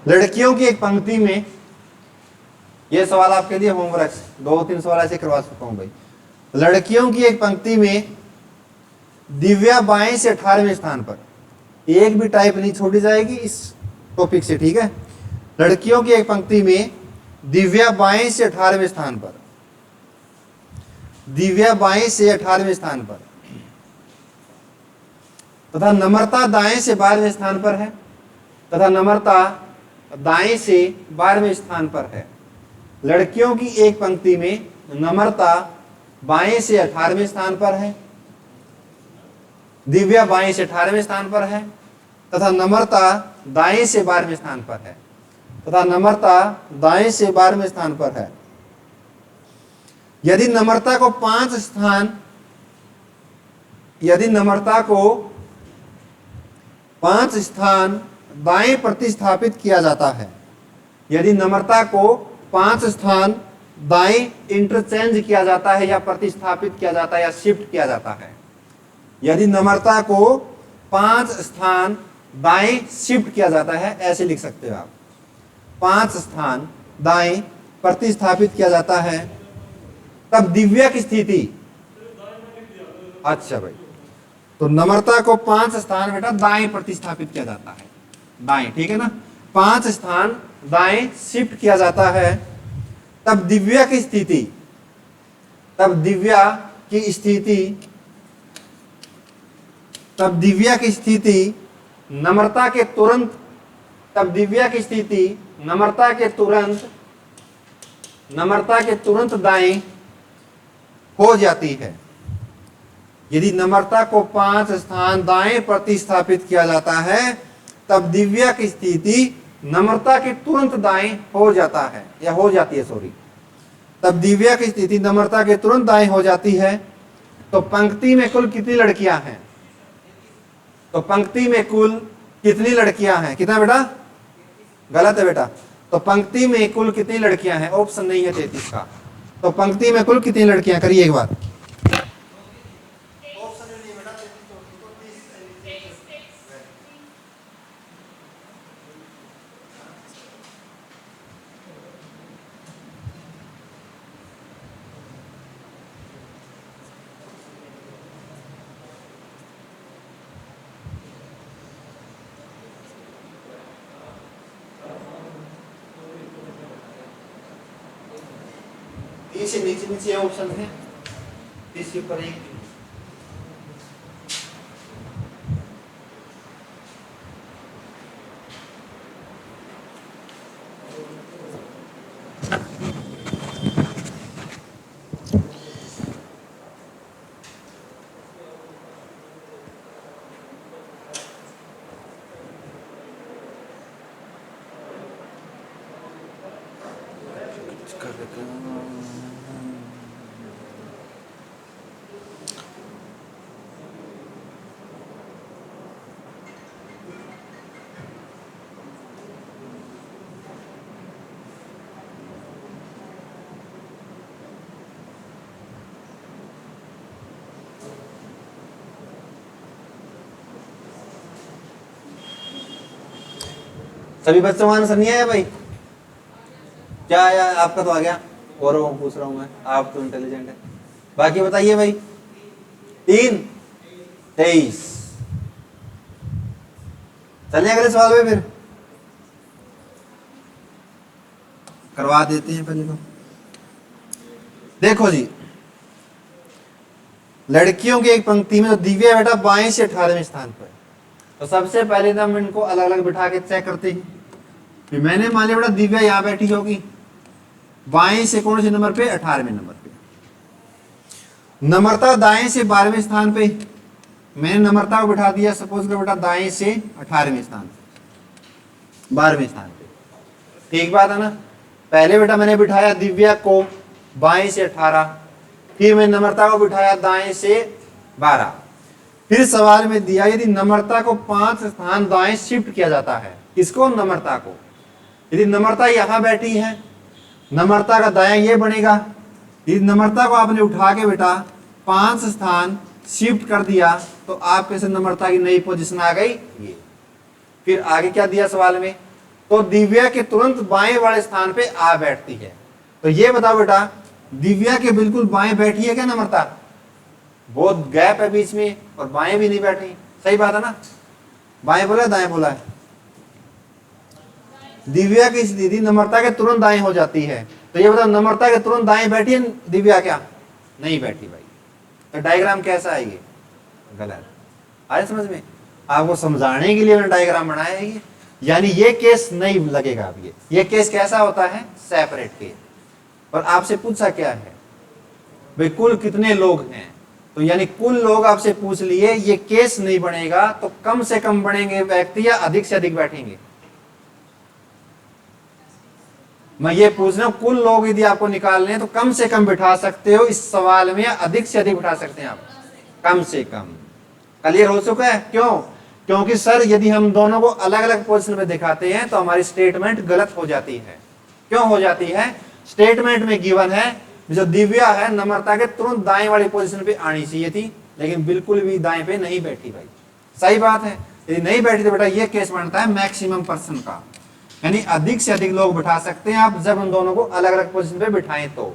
लड़कियों की एक पंक्ति में, यह सवाल आपके लिए होमवर्क, 2-3 सवाल ऐसे करवा चुका हूं भाई। लड़कियों की एक पंक्ति में दिव्या बाएं से 18वें स्थान पर, एक भी टाइप नहीं छोड़ी जाएगी इस टॉपिक से, ठीक है। लड़कियों की एक पंक्ति में दिव्या बाएं से 18वें स्थान पर, दिव्या बाएं से 18वें स्थान पर, तथा नम्रता दाएं से 12वें स्थान पर है, तथा नम्रता दाएं से 12वें स्थान पर है। लड़कियों की एक पंक्ति में नम्रता बाएं से 18वें स्थान पर है, दिव्या बाएं से 18वें स्थान पर है, तथा नम्रता दाएं से 12वें स्थान पर है, तथा नम्रता दाएं से 12वें स्थान पर है। यदि नम्रता को 5 स्थान, यदि नम्रता को 5 स्थान दाएं प्रतिस्थापित किया जाता है, यदि नम्रता को 5 स्थान दाएं इंटरचेंज किया जाता है या प्रतिस्थापित किया जाता है या शिफ्ट किया जाता है, यदि नम्रता को 5 स्थान दाएं शिफ्ट किया जाता है, ऐसे लिख सकते हो आप, 5 स्थान दाएं प्रतिस्थापित किया जाता है, तब दिव्या की स्थिति, अच्छा भाई, तो नम्रता को 5 स्थान बेटा दाएं प्रतिस्थापित किया जाता है, दाएं, ठीक है ना, 5 स्थान दाएं शिफ्ट किया जाता है, तब दिव्या की स्थिति, तब दिव्या की स्थिति, तब दिव्या की स्थिति नम्रता के तुरंत, तब दिव्या की स्थिति नम्रता के तुरंत दाएं हो जाती है। यदि नम्रता को 5 स्थान दाएं प्रतिस्थापित किया जाता है, तब दिव्या की स्थिति नम्रता के तुरंत दाएं हो जाता है, या हो जाती है, सॉरी, तब दिव्या की स्थिति नम्रता के तुरंत दाएं हो जाती है। तो पंक्ति में कुल कितनी लड़कियां हैं? तो पंक्ति में कुल कितनी लड़कियां हैं? कितना बेटा? गलत है बेटा। तो पंक्ति में कुल कितनी लड़कियां हैं? ऑप्शन नहीं है 33 का। तो पंक्ति में कुल कितनी लड़कियां, करिए एक बार। नीचे नीचे नीचे ऑप्शन है, इसके ऊपर एक सभी बच्चों का आंसर नहीं आया भाई? क्या आया? आपका तो आ गया, और पूछ रहा हूं मैं, आप तो इंटेलिजेंट है। बाकी बताइए भाई। 3 23। चलिए अगले सवाल में फिर करवा देते हैं। पहले तो देखो जी, लड़कियों की एक पंक्ति में तो दिव्या बेटा बाएं से 18वें स्थान पर। तो सबसे पहले तो हम इनको अलग अलग बिठा के चेक करते हैं। फिर मैंने मान लिया बेटा दिव्या यहां बैठी होगी, बाएं से कौन से नंबर पे? 18वें नंबर पे। नम्रता दाएं से 12वें स्थान पे, मैंने नम्रता को बिठा दिया सपोज करो बेटा दाएं से 18वें स्थान पे, 12वें स्थान पे। ठीक बात है ना? पहले बेटा मैंने बिठाया दिव्या को बाएं से 18, फिर मैंने नम्रता को बिठाया दाएं से 12। फिर सवाल में दिया यदि नम्रता को 5 स्थान दाएं शिफ्ट किया जाता है, किसको? नम्रता को। यदि नम्रता यहां बैठी है, नम्रता का दायां ये बनेगा। यदि नम्रता को आपने उठा के बेटा 5 स्थान शिफ्ट कर दिया तो आप पे से नम्रता की नई पोजीशन आ गई ये। फिर आगे क्या दिया सवाल में? तो दिव्या के तुरंत बाएं वाले स्थान पे आ बैठती है। तो ये बताओ बेटा दिव्या के बिल्कुल बाएं बैठी है क्या नम्रता? बहुत गैप है बीच में, और बाएं भी नहीं बैठी। सही बात है ना? बाएं बोला दाएं बोला है? दिव्या की स्थिति नम्रता के तुरंत दाएं हो जाती है। तो ये बताओ नम्रता के तुरंत दाएं बैठी है दिव्या? क्या नहीं बैठी भाई? तो डायग्राम कैसा आएगी? गलत। आए समझ में? आपको समझाने के लिए मैंने डायग्राम बनाया है ये, यानी ये केस नहीं लगेगा। अब ये केस कैसा होता है, सेपरेट केस। और आपसे पूछा क्या है भाई, कुल कितने लोग हैं, तो यानी कुल लोग आपसे पूछ लिए, ये केस नहीं बनेगा, तो कम से कम बनेंगे व्यक्ति या अधिक से अधिक बैठेंगे। मैं ये पूछ रहा हूं, कुल लोग यदि आपको निकालने हैं तो कम से कम बिठा सकते हो इस सवाल में, या अधिक से अधिक बिठा सकते हैं आप, कम से कम। क्लियर हो चुका है? क्यों? क्योंकि सर यदि हम दोनों को अलग अलग पोजीशन में दिखाते हैं तो हमारी स्टेटमेंट गलत हो जाती है। क्यों हो जाती है? स्टेटमेंट में गिवन है जो दिव्या है नम्रता के तुरंत दाएं वाली पोजीशन पे आनी चाहिए थी, लेकिन बिल्कुल भी दाएं पे नहीं बैठी भाई। सही बात है, यदि नहीं बैठी तो बेटा ये केस बनता है मैक्सिमम पर्सन का, यानी अधिक से अधिक लोग बिठा सकते हैं आप जब उन दोनों को अलग अलग पोजीशन पे बिठाएं तो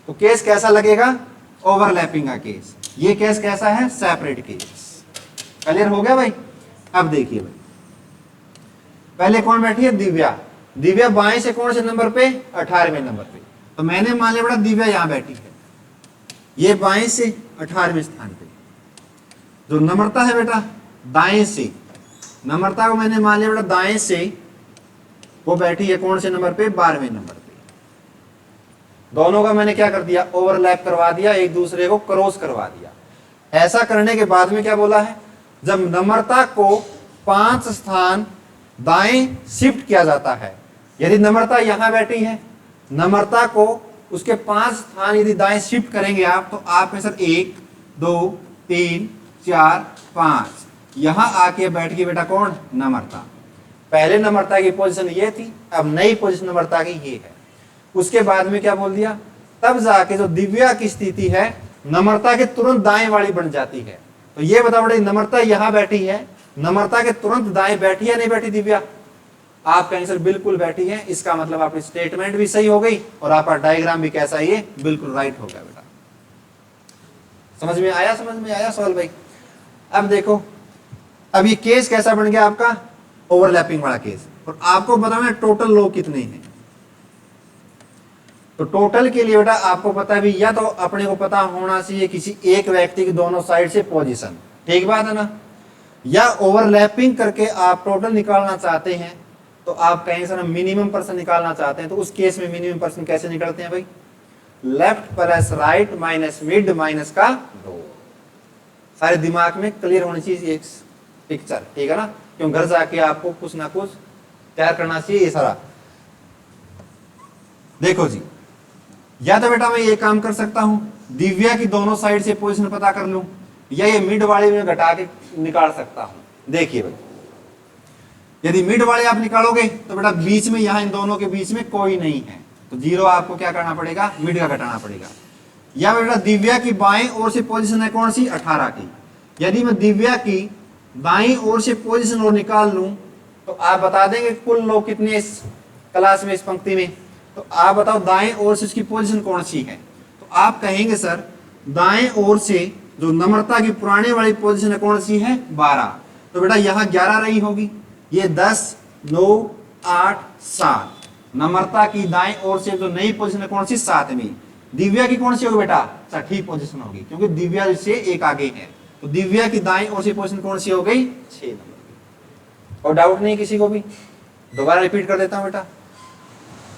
केस कैसा लगेगा? ओवरलैपिंग का केस। ये केस कैसा है? Separate case. क्लियर हो गया भाई? अब देखिए भाई, पहले कौन बैठी है? दिव्या। दिव्या बाएं से कौन से नंबर पे? 18वें नंबर पे। तो मैंने मान लिया बेटा दिव्या यहां बैठी है, ये बाएं से 18वें स्थान पे। जो नम्रता है बेटा दाएं से, नम्रता को मैंने मान लिया बेटा दाएं से, वो बैठी है कौन से नंबर पे? 12वें नंबर पे। दोनों का मैंने क्या कर दिया? ओवरलैप करवा दिया, एक दूसरे को क्रॉस करवा दिया। ऐसा करने के बाद में क्या बोला है? जब नम्रता को 5 स्थान दाएं शिफ्ट किया जाता है, यदि नम्रता यहां बैठी है, नम्रता को उसके 5 स्थान यदि दाएं शिफ्ट करेंगे आप, तो आप में सर 1 2 3 4 5 यहां आके बैठ गई बेटा कौन? नम्रता। पहले नम्रता की पोजीशन ये थी, अब नई पोजीशन नम्रता की ये है। उसके बाद में क्या बोल दिया? तब जाके जो दिव्या की स्थिति है नम्रता के तुरंत दाएं वाली बन जाती है। तो ये बता बड़े, नम्रता यहां बैठी है, नम्रता के तुरंत दाएं बैठी है नहीं बैठी दिव्या? आपका आंसर बिल्कुल बैठी है। इसका मतलब आपकी स्टेटमेंट भी सही हो गई और आपका डायग्राम भी कैसा? ये बिल्कुल राइट हो गया बेटा। समझ में आया? समझ में आया सवाल भाई? अब देखो, अब ये केस कैसा बन गया आपका? ओवरलैपिंग वाला केस। और आपको बताना है टोटल लोग कितने हैं। तो टोटल के लिए बेटा आपको पता भी, या तो अपने को पता होना चाहिए किसी एक व्यक्ति की दोनों साइड से पोजीशन, ठीक बात है ना? या ओवरलैपिंग करके आप टोटल निकालना चाहते हैं, तो आप कहेंगे सर मिनिमम पर्सन निकालना चाहते हैं, तो उस केस में मिनिमम पर्सन कैसे निकलते हैं भाई? Left plus right minus mid minus का 2। सारे दिमाग में क्लियर होनी चाहिए एक पिक्चर, ठीक है ना? क्यों घर जाके आपको कुछ ना कुछ तैयार करना चाहिए ये सारा। देखो जी, या तो बेटा मैं ये काम कर सकता हूं, दिव्या की दोनों साइड से पोजीशन पता कर लूं, या ये मिड वाले में घटा के निकाल सकता हूं। देखिए भाई, यदि मिड वाले आप निकालोगे तो बेटा बीच में, यहां इन दोनों के बीच में कोई नहीं है, तो 0 आपको क्या करना पड़ेगा? मिड का घटाना पड़ेगा। या बेटा दिव्या की बाएं ओर से पोजीशन है कौन सी? 18 की। यदि मैं दिव्या की दाएं ओर से पोजीशन और निकाल लूं, तो आप बता देंगे कुल लोग कितने इस क्लास में, इस पंक्ति में? तो आप बताओ दाएं ओर से उसकी पोजीशन कौन सी है? तो आप कहेंगे सर दाएं ओर से जो नम्रता की पुराने वाली पोजीशन है कौन सी है? 12। तो बेटा यहाँ 11 रही होगी, ये 10 9 8 7। नम्रता की दाएं ओर से जो नई पोजीशन है कौन सी? 7वीं। दिव्या की कौन सी होगी बेटा? 6ठी पोजीशन होगी, क्योंकि दिव्या से एक आगे है। तो दिव्या की दाएं ओर से पोजीशन कौन सी हो गई? 6 नंबर। और डाउट नहीं किसी को भी? दोबारा रिपीट कर देता हूं बेटा।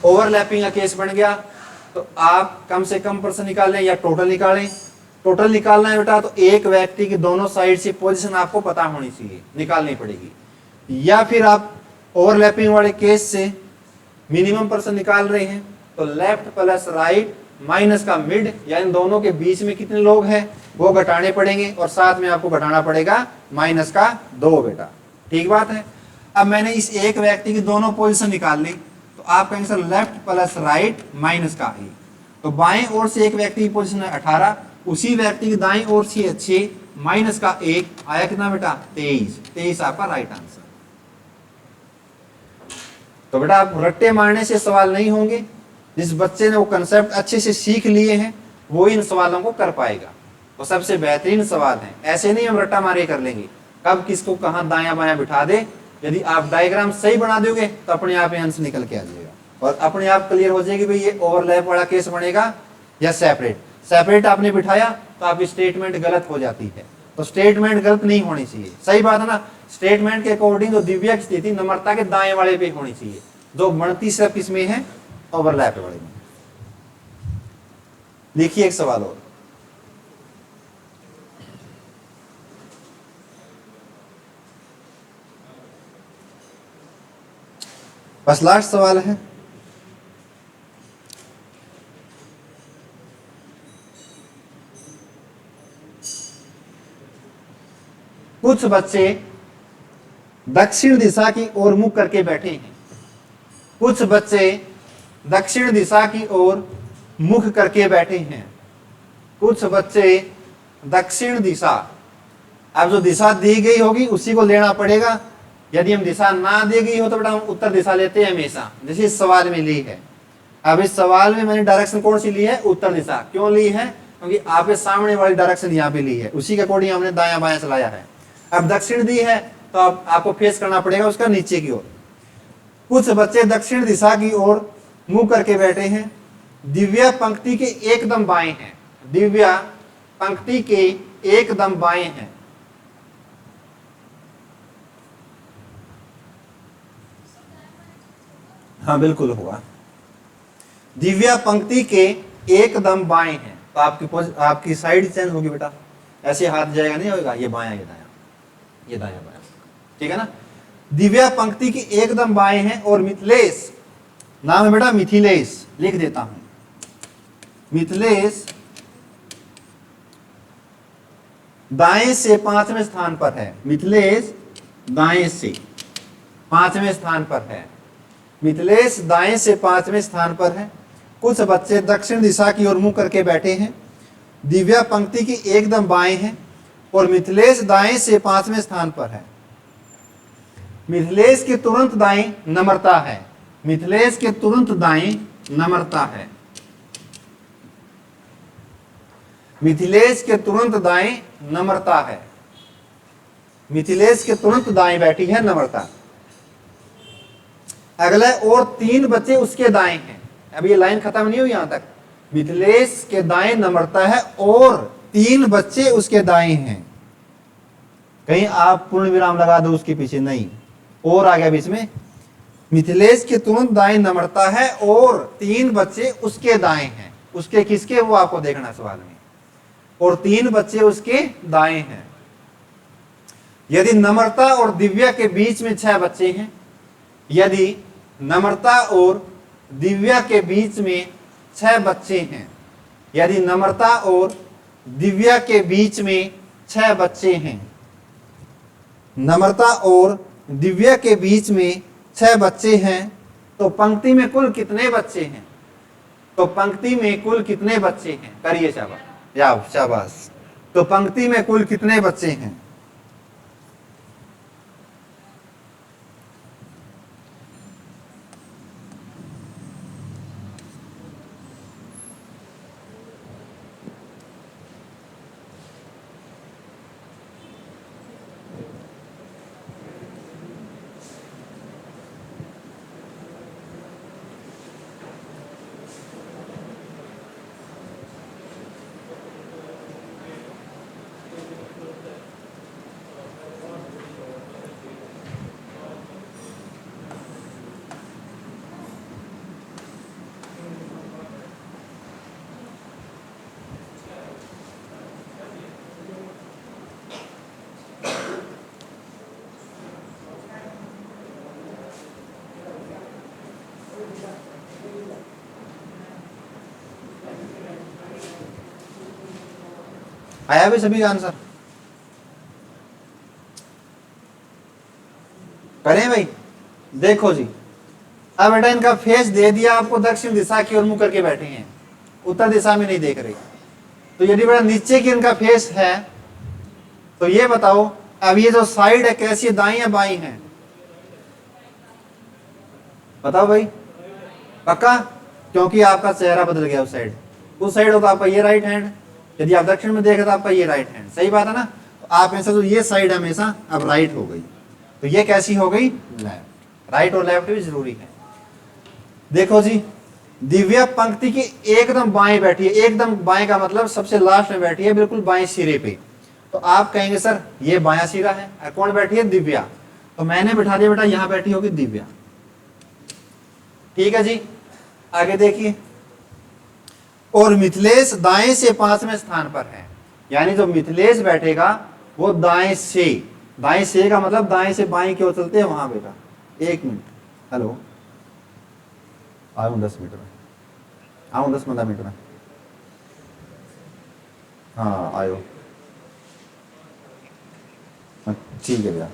ओवरलैपिंग का केस बन गया, तो आप कम से कम पर्सन निकालें या टोटल निकालें। टोटल निकालना है बेटा, तो एक व्यक्ति की दोनों साइड से पोजीशन आपको पता होनी चाहिए, निकालनी पड़ेगी। या फिर आप ओवरलैपिंग वाले केस से मिनिमम पर्सन निकाल रहे हैं, तो लेफ्ट प्लस राइट माइनस का मिड, या इन दोनों के बीच में कितने लोग हैं वो घटाने पड़ेंगे, और साथ में आपको घटाना पड़ेगा माइनस का 2 बेटा। ठीक बात है? अब मैंने इस एक व्यक्ति की दोनों पोजीशन निकाल ली, तो आप कहेंगे sir left plus right minus का 1। तो बाएं ओर से एक व्यक्ति की पोजीशन है 18, उसी व्यक्ति की दाएं ओर से 6 माइनस का 1 आया कितना बेटा? 23। 23 आपका राइट आंसर। तो बेटा आप रट्टे मारने से सवाल नहीं होंगे। जिस बच्चे ने वो कंसेप्ट अच्छे से सीख लिए हैं वो इन सवालों को कर पाएगा। वो सबसे बेहतरीन सवाल है। ऐसे नहीं हम रट्टा मारे कर लेंगे, कब किसको कहां दायां बायां बिठा दे। यदि आप डायग्राम सही बना दोगे तो अपने आप आंसर निकल के आ जाएगा, और अपने आप क्लियर हो जाएगी भाई ये ओवरलैप वाला केस बनेगा या सेपरेट। सेपरेट आपने बिठाया तो आपकी स्टेटमेंट गलत हो जाती है, तो स्टेटमेंट गलत नहीं होनी चाहिए, सही बात है ना। स्टेटमेंट के अकॉर्डिंग जो दिव्या की स्थिति नम्रता के दाएं वाले पे होनी चाहिए, जो बढ़ती सिर्फ किसमें है, ओवरलैप वाले में। देखिए एक सवाल और, बस लास्ट सवाल है। कुछ बच्चे दक्षिण दिशा की ओर मुख करके बैठे हैं। कुछ बच्चे दक्षिण दिशा की ओर मुख करके बैठे हैं। कुछ बच्चे दक्षिण दिशा, अब जो दिशा दी गई होगी उसी को लेना पड़ेगा। यदि हम दिशा ना दी गई हो तो बेटा हम उत्तर दिशा लेते हैं हमेशा, जैसे इस सवाल में ली है। अब इस सवाल में मैंने डायरेक्शन कौन सी ली है, उत्तर दिशा। क्यों ली है, क्योंकि आपके सामने वाली डायरेक्शन यहाँ पे ली है, उसी के अकॉर्डिंग हमने दायां बायां चलाया है। अब दक्षिण दी है तो अब आपको फेस करना पड़ेगा उसका नीचे की ओर। कुछ बच्चे दक्षिण दिशा की ओर मुंह करके बैठे हैं। दिव्या पंक्ति के एकदम बाएं हैं। दिव्या पंक्ति के एकदम बाएं हैं। हाँ बिल्कुल होगा। दिव्या पंक्ति के एकदम बाएं हैं, तो आपकी साइड चेंज होगी बेटा, ऐसे हाथ जाएगा नहीं होगा, ये बायां ये दायां, ये दायां बायां, ठीक है ना। दिव्या पंक्ति के एकदम बाएं हैं और मिथिलेश, नाम है बेटा मिथिलेश, लिख देता हूं, मिथिलेश दाएं से 5वें स्थान पर है। मिथिलेश दाएं से 5वें स्थान पर है। मिथिलेश दाएं से 5वें स्थान पर है। कुछ बच्चे दक्षिण दिशा की ओर मुंह करके बैठे हैं। दिव्या पंक्ति की एकदम बाएं हैं और मिथिलेश दाएं से 5वें स्थान पर है। मिथिलेश के तुरंत दाएं नम्रता है। मिथिलेश के तुरंत दाएं नम्रता है। मिथिलेश के तुरंत दाएं नम्रता है। मिथिलेश के तुरंत दाएं बैठी है नम्रता। अगला और 3 बच्चे उसके दाएं हैं। अब ये लाइन खत्म नहीं हुई यहां तक। मिथिलेश के दाएं नम्रता है और 3 बच्चे उसके दाएं हैं। कहीं आप पूर्ण विराम लगा दो उसके पीछे, नहीं और आ गया बीच में। मिथिलेश के तुरंत दाएं नम्रता है और 3 बच्चे उसके दाएं हैं। उसके किसके, वो आपको देखना सवाल में। और 3 बच्चे उसके दाएं हैं। यदि नम्रता और दिव्या के बीच में 6 बच्चे हैं, यदि नम्रता और दिव्या के बीच में 6 बच्चे हैं, यदि नम्रता और दिव्या के बीच में 6 बच्चे हैं, नम्रता और दिव्या के बीच में 6 बच्चे हैं, तो पंक्ति में कुल कितने बच्चे हैं? तो पंक्ति में कुल कितने बच्चे हैं? करिए शाबाश, शाबाश। तो पंक्ति में कुल कितने बच्चे हैं? आया भी सभी का आंसर? करें भाई। देखो जी, अब बेटा इनका फेस दे दिया आपको, दक्षिण दिशा की ओर मुंह करके बैठे हैं, उत्तर दिशा में नहीं देख रहे। तो यदि बेटा नीचे की इनका फेस है तो ये बताओ अब ये जो साइड है कैसी है, दाई या बाई है? बताओ भाई, पक्का? क्योंकि आपका चेहरा बदल गया। उस साइड हो तो आपका ये राइट हैंड, यदि आप दक्षिण में देखें तो आपका ये राइट हैंड, सही बात है ना। तो आप में से तो ये साइड हमेशा अब राइट हो गई, तो ये कैसी हो गई? लेफ्ट। राइट और लेफ्ट भी जरूरी है। देखो जी, दिव्या पंक्ति की एकदम बाएं बैठी है। एकदम बाएं का मतलब सबसे लास्ट में बैठी है, बिल्कुल बाएं सिरे पे। तो आप कहेंगे सर ये बायां सिरा है, और कौन बैठी है? दिव्या। तो मैंने बिठा दिया बेटा, यहां बैठी होगी दिव्या। ठीक है जी, आगे देखिए। और मिथिलेश दाएं से 5वें स्थान पर है, यानी जो मिथिलेश बैठेगा वो दाएं से का मतलब दाएं से बाएं की ओर चलते हैं वहां बेटा। 1 मिनट, हेलो, आऊं 10 मिनट में, आऊं 10-15 मिनट में। हाँ आयो, ठीक है भैया।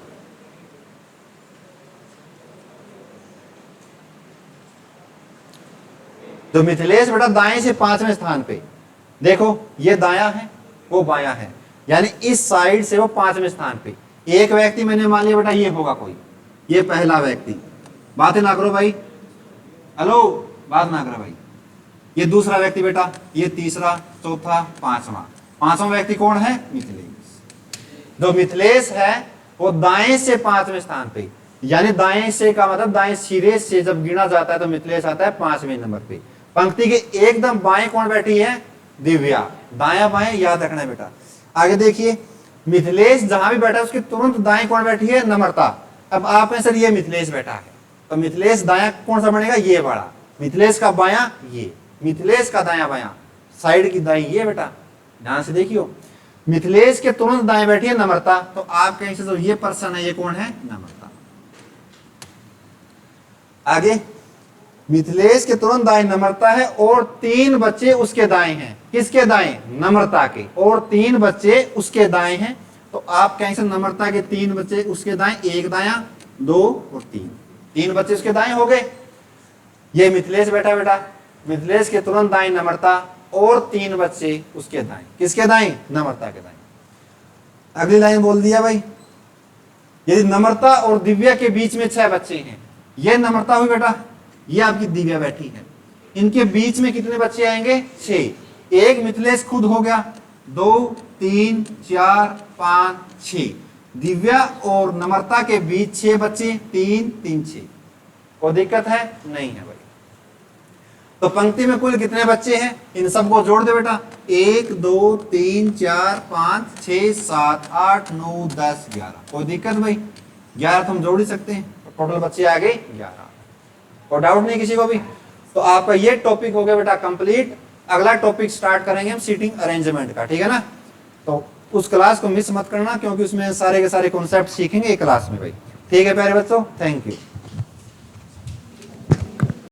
तो मिथिलेश बेटा दाएं से 5वें स्थान पे, देखो ये दायां है वो बायां है, यानी इस साइड से वो 5वें स्थान पे। एक व्यक्ति मैंने मान लिया बेटा ये होगा कोई, ये पहला व्यक्ति, बातें ना करो भाई, हेलो, बात ना करो भाई। ये दूसरा व्यक्ति बेटा, ये तीसरा, चौथा, पांचवा व्यक्ति कौन है? मिथिलेश। जो मिथिलेश है वो दाएं से 5वें स्थान पे, यानी दाएं से का मतलब दाएं सिरे से जब गिना जाता है तो मिथिलेश आता है 5वें नंबर पे। पंक्ति के एकदम बाएं कौन बैठी है? दिव्या। दाया बाएं याद रखना है बेटा। आगे देखिए, मिथिलेश जहां भी बैठा है उसके तुरंत दाएं कौन बैठी है? नम्रता। अब आप में सर ये मिथिलेश बैठा है, तो मिथिलेश दाया कौन सा बनेगा? ये बड़ा। मिथिलेश का बायां ये, मिथिलेश का दाया बायां, साइड की दाई ये बेटा, ध्यान से देखियो। मिथिलेश के तुरंत दाएं बैठी है नम्रता, तो आप कहेंगे जो ये पर्सन है ये कौन है? नम्रता। आगे, मिथिलेश के तुरंत दाएं नम्रता है और 3 बच्चे उसके दाएं हैं। किसके दाएं? नम्रता के। और 3 बच्चे उसके दाएं हैं, तो आप कहेंगे नम्रता के 3 बच्चे उसके दाएं, 1 दाया, 2 और 3 बच्चे उसके दाएं हो गए। ये मिथिलेश बैठा बेटा, मिथिलेश के तुरंत दाएं नम्रता और 3 बच्चे उसके दाएं। किसके दाएं? नम्रता के दाएं। अगली लाइन बोल दिया भाई, यदि नम्रता और दिव्या के बीच में 6 बच्चे हैं, ये नम्रता हुई बेटा, ये आपकी दिव्या बैठी है, इनके बीच में कितने बच्चे आएंगे? 6। एक मिथिलेश खुद हो गया, 2 3 4 5 6। दिव्या और नम्रता के बीच 6 बच्चे, 3 3 6। कोई दिक्कत है? नहीं है भाई। तो पंक्ति में कुल कितने बच्चे हैं? इन सबको जोड़ दे बेटा, 1 2 3 4 5 6 7 8 9 10 11। कोई दिक्कत भाई? 11 तो हम जोड़ ही सकते हैं, तो टोटल बच्चे आ गए 11। कोई डाउट नहीं किसी को भी? तो आपका ये टॉपिक हो गया बेटा कंप्लीट। अगला टॉपिक स्टार्ट करेंगे हम सीटिंग अरेंजमेंट का, ठीक है ना? तो उस क्लास को मिस मत करना, क्योंकि उसमें सारे के सारे कॉन्सेप्ट सीखेंगे एक क्लास में भाई। ठीक है प्यारे बच्चों, थैंक यू।